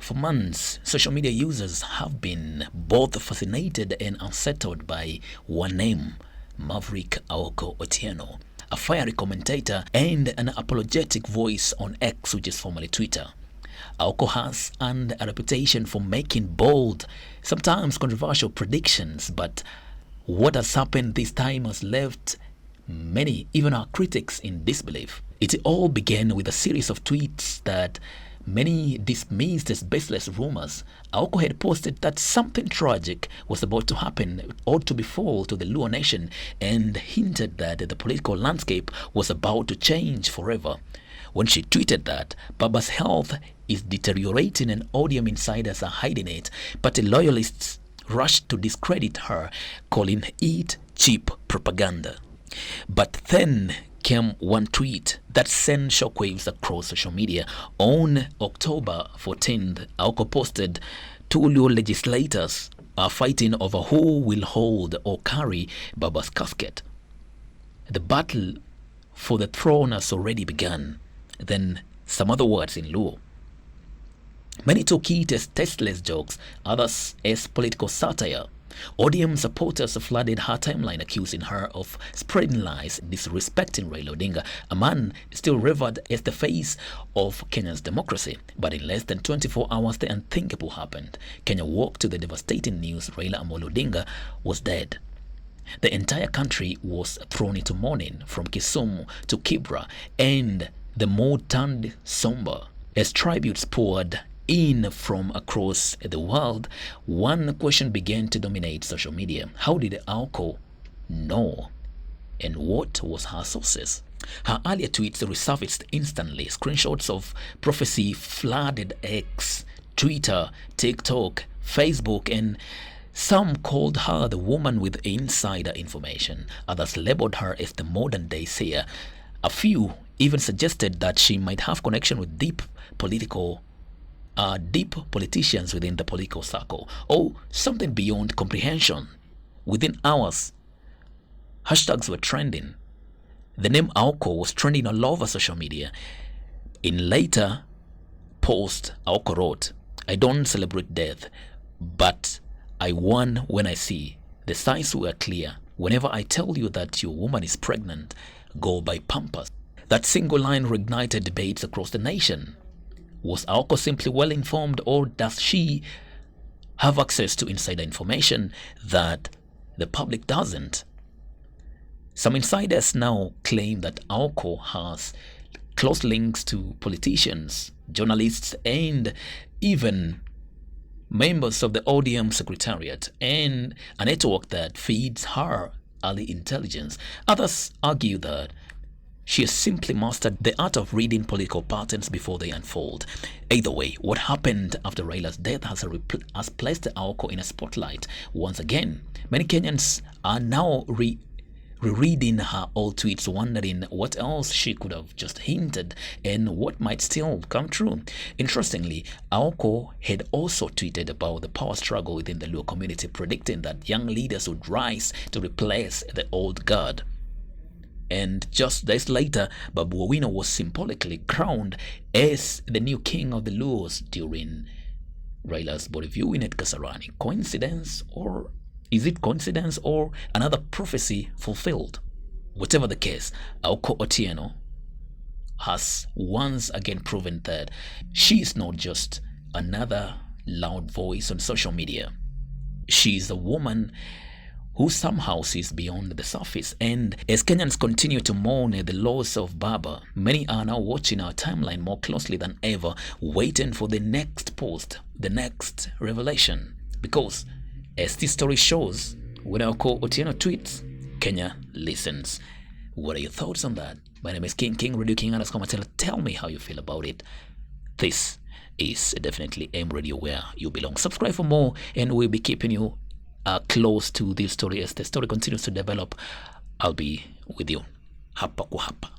For months, social media users have been both fascinated and unsettled by one name, Maverick Aoko Otieno, a fiery commentator and an apologetic voice on X, which is formerly Twitter. Aoko has earned a reputation for making bold, sometimes controversial predictions, but what has happened this time has left many, even our critics, in disbelief. It all began with a series of tweets that many dismissed as baseless rumors. Aoko had posted that something tragic was about to happen or to befall to the Luo nation and hinted that the political landscape was about to change forever. When she tweeted that Baba's health is deteriorating and odium insiders are hiding it, party loyalists rushed to discredit her, calling it cheap propaganda. But then came one tweet that sent shockwaves across social media. On October 14th, Aoko posted, "Two Luo legislators are fighting over who will hold or carry Baba's casket. The battle for the throne has already begun." Then some other words in Luo. Many took it as tasteless jokes, others as political satire. ODM supporters flooded her timeline, accusing her of spreading lies, disrespecting Raila Odinga, a man still revered as the face of Kenya's democracy. But in less than 24 hours, the unthinkable happened. Kenya woke to the devastating news Raila Odinga was dead. The entire country was thrown into mourning, from Kisumu to Kibra, and the mood turned somber as tributes poured in from across the world. One question began to dominate social media: how did Aoko know, and what was her sources? Her earlier tweets resurfaced instantly. Screenshots of prophecy flooded X, Twitter, TikTok, Facebook, and some called her the woman with insider information. Others labeled her as the modern day seer. A few even suggested that she might have connection with deep politicians within the political circle, or something beyond comprehension. Within hours, hashtags were trending. The name Aoko was trending all over social media. In later post, Aoko wrote, "I don't celebrate death, but I won when I see. The signs were clear. Whenever I tell you that your woman is pregnant, go buy Pampers." That single line reignited debates across the nation. Was Aoko simply well informed, or does she have access to insider information that the public doesn't? Some insiders now claim that Aoko has close links to politicians, journalists, and even members of the ODM Secretariat, and a network that feeds her early intelligence. Others argue that she has simply mastered the art of reading political patterns before they unfold. Either way, what happened after Raila's death has placed Aoko in a spotlight once again. Many Kenyans are now rereading her old tweets, wondering what else she could have just hinted and what might still come true. Interestingly, Aoko had also tweeted about the power struggle within the Luo community, predicting that young leaders would rise to replace the old guard. And just days later, Babu Owino was symbolically crowned as the new king of the Luos during Raila's body viewing at Kasarani. Coincidence, or is it coincidence, or another prophecy fulfilled? Whatever the case, Aoko Otieno has once again proven that she is not just another loud voice on social media. She is a woman who somehow sees beyond the surface. And as Kenyans continue to mourn the loss of Baba, many are now watching our timeline more closely than ever, waiting for the next post, the next revelation. Because as this story shows, when Aoko Otieno tweets, Kenya listens. What are your thoughts on that? My name is King Radio King _Matela. Tell me how you feel about it. This is definitely M Radio, where you belong. Subscribe for more, and we'll be keeping you close to this story. As the story continues to develop, I'll be with you hapa kwa hapa.